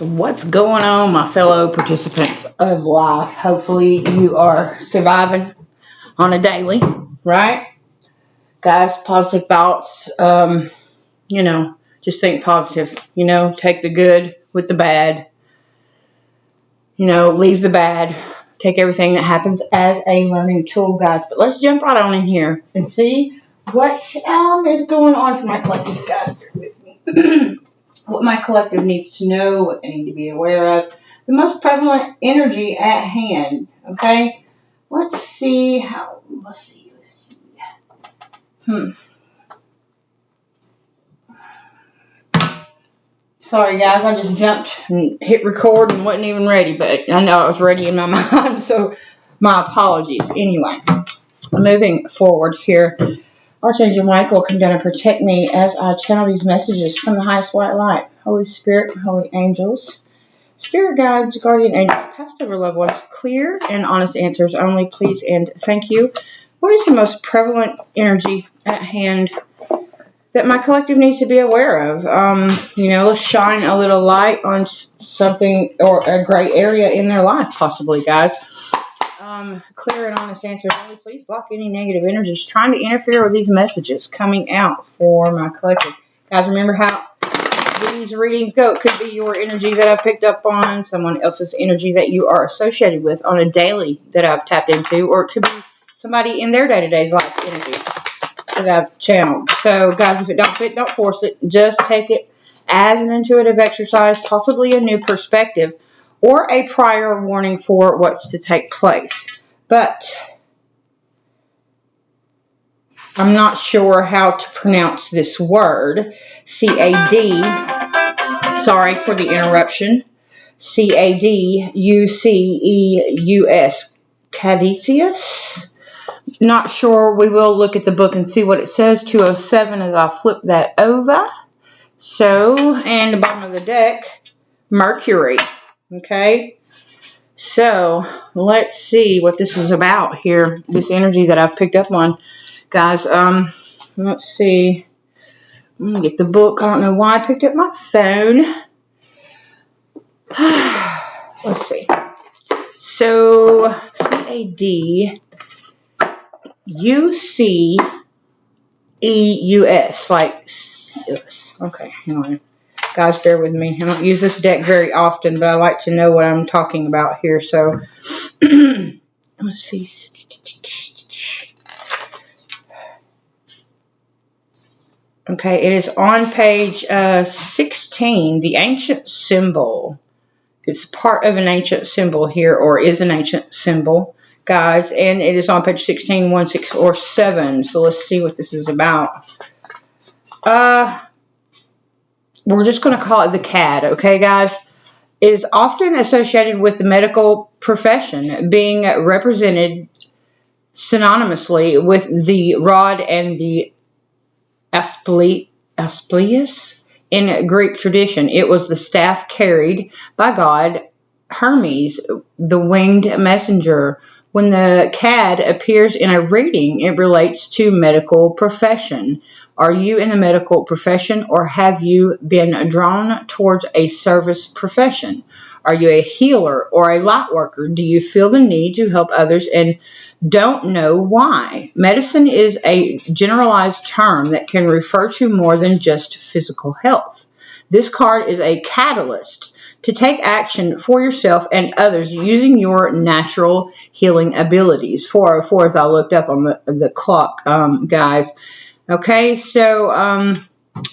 What's going on, my fellow participants of life? Hopefully, you are surviving on a daily, right? Guys, positive thoughts. Just think positive. Take the good with the bad. Leave the bad. Take everything that happens as a learning tool, guys. But let's jump right on in here and see what is going on for my collective, guys. Bear with me. What my collective needs to know, what they need to be aware of, the most prevalent energy at hand. Okay, let's see. Sorry, guys, I just jumped and hit record and wasn't even ready, but I know I was ready in my mind, so my apologies. Anyway, moving forward here. Archangel Michael, come down and protect me as I channel these messages from the highest white light. Holy Spirit, holy angels, spirit guides, guardian angels, past over loved ones, clear and honest answers only, please and thank you. What is the most prevalent energy at hand that my collective needs to be aware of? Let's shine a little light on something or a gray area in their life, possibly, guys. Clear and honest answers only. Please block any negative energies trying to interfere with these messages coming out for my collective. Guys, remember how these readings go. It could be your energy that I've picked up on, someone else's energy that you are associated with on a daily that I've tapped into, or it could be somebody in their day-to-day life energy that I've channeled. So, guys, if it don't fit, don't force it. Just take it as an intuitive exercise, possibly a new perspective, or a prior warning for what's to take place. But I'm not sure how to pronounce this word. C-A-D. Sorry for the interruption. C-A-D-U-C-E-U-S. Caduceus. Not sure. We will look at the book and see what it says. 207 as I flip that over. So, and the bottom of the deck, Mercury. Okay, so let's see what this is about here, this energy that I've picked up on, guys. Let's see. I'm gonna get the book. I don't know why I picked up my phone. Let's see. So C-A-D-U-C-E-U-S, like C-U-S. Okay, hang on. Guys, bear with me. I don't use this deck very often, but I like to know what I'm talking about here. So, let's see. Okay, it is on page 16, the ancient symbol. It's part of an ancient symbol here, or is an ancient symbol, guys. And it is on page 16, 1, 6, or 7. So let's see what this is about. We're just going to call it the CAD, okay, guys? It is often associated with the medical profession, being represented synonymously with the rod and the asclepius in Greek tradition. It was the staff carried by god Hermes, the winged messenger. When the CAD appears in a reading, it relates to medical profession. Are you in the medical profession, or have you been drawn towards a service profession? Are you a healer or a light worker? Do you feel the need to help others and don't know why? Medicine is a generalized term that can refer to more than just physical health. This card is a catalyst to take action for yourself and others using your natural healing abilities. 404 as I looked up on the clock, guys. Okay, so,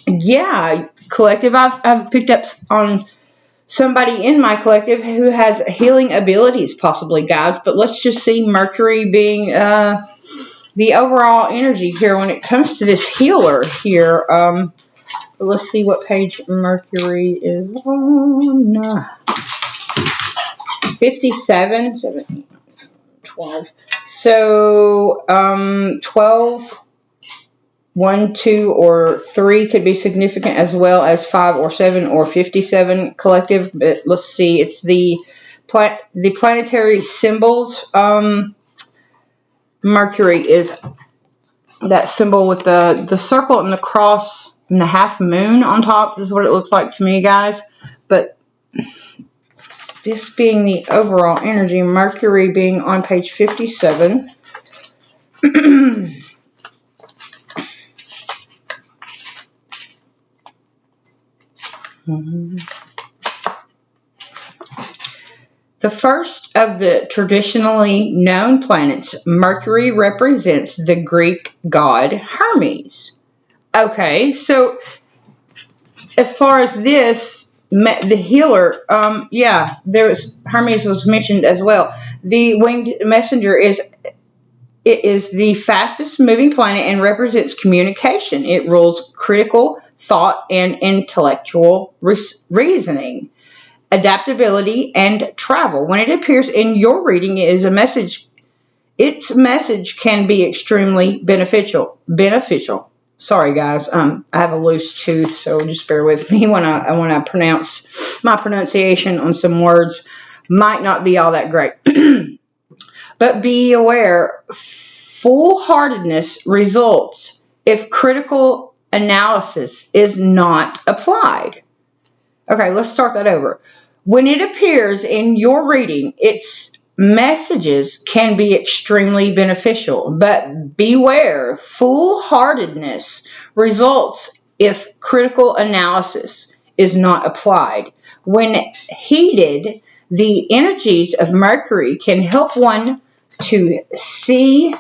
yeah, collective, I've picked up on somebody in my collective who has healing abilities, possibly, guys. But let's just see Mercury being the overall energy here when it comes to this healer here. Let's see what page Mercury is on. 57, 17, 12. So, 12... 1, 2, or 3 could be significant, as well as 5 or 7 or 57 collective. But let's see, it's the planetary symbols. Mercury is that symbol with the circle and the cross and the half moon on top. This is what it looks like to me, guys. But this being the overall energy, Mercury being on page 57. The first of the traditionally known planets, Mercury represents the Greek god Hermes. Okay, so as far as this, the healer, yeah, Hermes was mentioned as well. The winged messenger is the fastest moving planet and represents communication. It rules critical thought and intellectual reasoning, adaptability, and travel. When it appears in your reading, it is a message. Its message can be extremely beneficial. Sorry, guys. I have a loose tooth, so just bear with me when I pronounce. My pronunciation on some words might not be all that great. But be aware, foolhardiness results if critical analysis is not applied. Okay, let's start that over. When it appears in your reading, its messages can be extremely beneficial, but beware, foolhardiness results if critical analysis is not applied. When heeded, the energies of Mercury can help one to see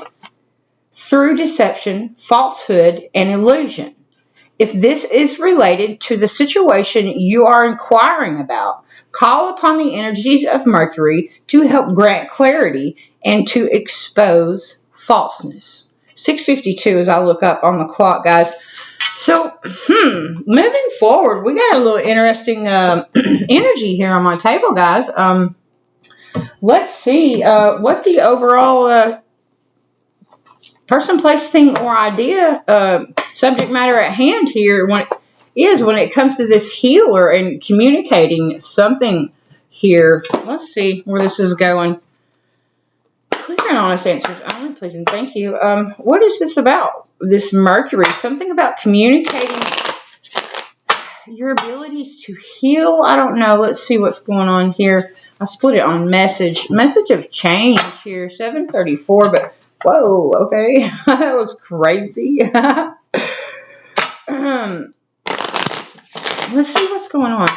through deception, falsehood, and illusion. If this is related to the situation you are inquiring about, call upon the energies of Mercury to help grant clarity and to expose falseness. 6:52 as I look up on the clock, guys. So, moving forward, we got a little interesting energy here on my table, guys. Let's see what the overall person, place, thing, or idea subject matter at hand here when it comes to this healer and communicating something here. Let's see where this is going. Clear and honest answers only, please and thank you. What is this about? This Mercury, something about communicating your abilities to heal. I don't know. Let's see what's going on here. I split it on message of change here, 734, but whoa, okay. That was crazy. Let's see what's going on.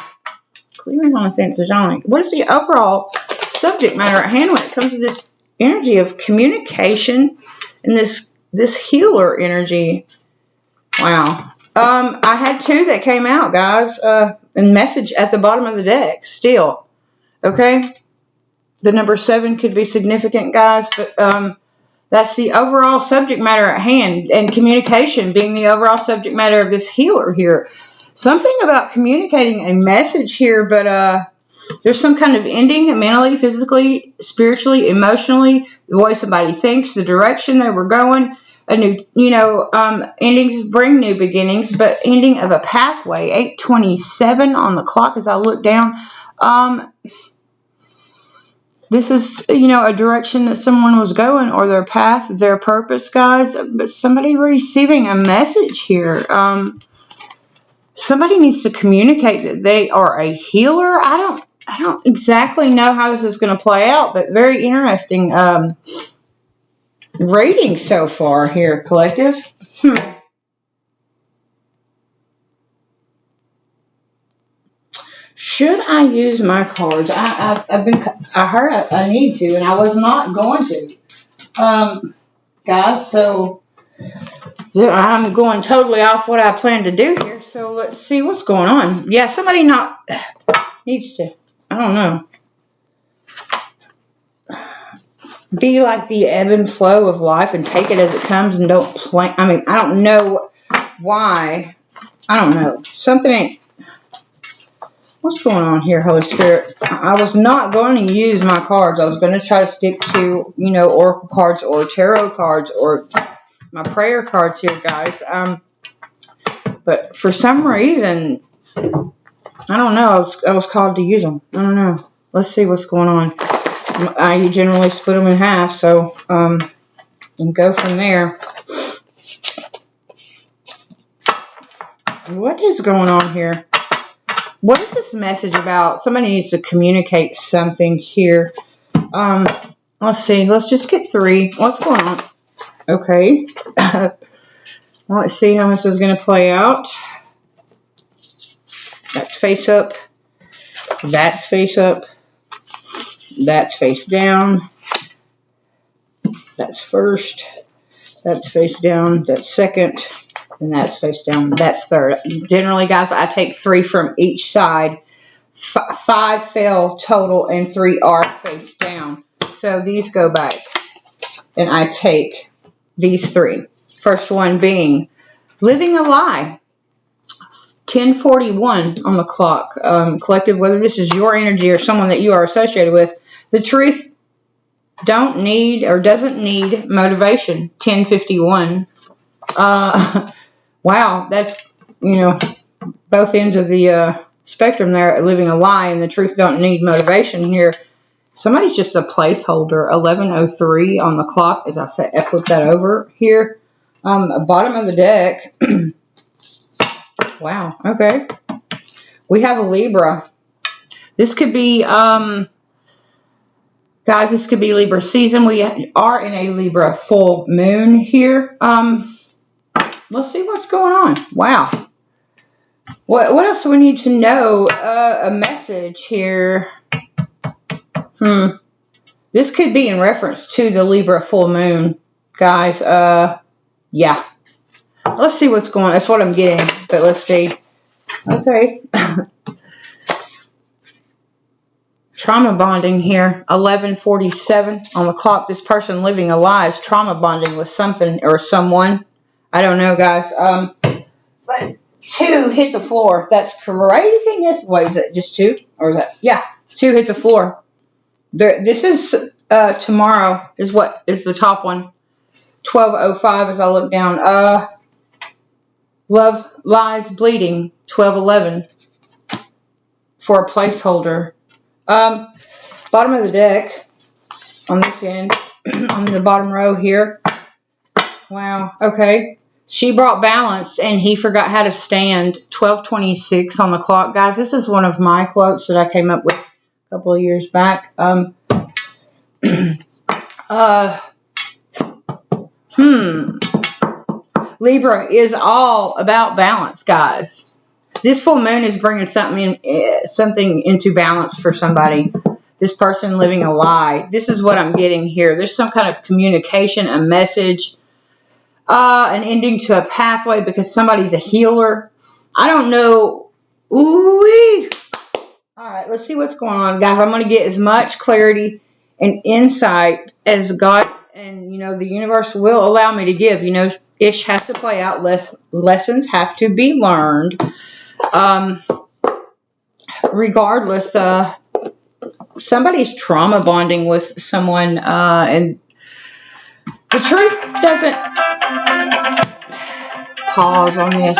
Clearing honest answers only. What is the overall subject matter at hand when it comes to this energy of communication and this healer energy? Wow. I had two that came out, guys, and message at the bottom of the deck still. Okay? The number 7 could be significant, guys, but that's the overall subject matter at hand, and communication being the overall subject matter of this healer here. Something about communicating a message here, but there's some kind of ending mentally, physically, spiritually, emotionally, the way somebody thinks, the direction they were going. A new, endings bring new beginnings, but ending of a pathway. 8:27 on the clock as I look down. This is, a direction that someone was going, or their path, their purpose, guys. But somebody receiving a message here. Somebody needs to communicate that they are a healer. I don't exactly know how this is going to play out, but very interesting reading so far here, collective. Should I use my cards? I heard I need to, and I was not going to. Guys, so I'm going totally off what I plan to do here. So let's see what's going on. Yeah, somebody needs to, I don't know, be like the ebb and flow of life and take it as it comes and don't plan. I mean, I don't know why. I don't know. Something ain't. What's going on here, Holy Spirit? I was not going to use my cards. I was going to try to stick to, oracle cards or tarot cards or my prayer cards here, guys. But for some reason, I don't know. I was called to use them. I don't know. Let's see what's going on. I generally split them in half, so and go from there. What is going on here? What is this message about? Somebody needs to communicate something here. Let's see. Let's just get 3. What's going on? Okay. Let's see how this is going to play out. That's face up. That's face up. That's face down. That's first. That's face down. That's second. And that's face down. That's third. Generally, guys, I take 3 from each side. 5 fell total and 3 are face down. So these go back. And I take these 3. First one being living a lie. 10:41 on the clock. Collective, whether this is your energy or someone that you are associated with, the truth doesn't need motivation. 10:51. Wow, that's, both ends of the spectrum there. Living a lie and the truth don't need motivation here. Somebody's just a placeholder. 11:03 on the clock. As I said, I flip that over here. Bottom of the deck. Wow. Okay. We have a Libra. This could be, guys, this could be Libra season. We are in a Libra full moon here. Let's see what's going on. Wow. What else do we need to know? A message here. This could be in reference to the Libra full moon, guys. Yeah. Let's see what's going on. That's what I'm getting. But let's see. Okay. Trauma bonding here. 11:47 on the clock. This person living a lie is trauma bonding with something or someone. I don't know, guys. But 2 hit the floor. That's crazy. What is it? Just 2? Or is that? Yeah. 2 hit the floor. This is tomorrow is what is the top one. 12:05 as I look down. Love lies bleeding. 12:11 for a placeholder. Bottom of the deck on this end, on the bottom row here. Wow. Okay. She brought balance and he forgot how to stand. 12:26 on the clock. Guys, this is one of my quotes that I came up with a couple of years back. Libra is all about balance, guys. This full moon is bringing something into balance for somebody. This person living a lie. This is what I'm getting here. There's some kind of communication, a message, an ending to a pathway because somebody's a healer. I don't know. Ooh-wee. All right, let's see what's going on, guys. I'm going to get as much clarity and insight as God and, the universe will allow me to give. Ish has to play out. Lessons have to be learned. Regardless, somebody's trauma bonding with someone, and the truth doesn't pause on this.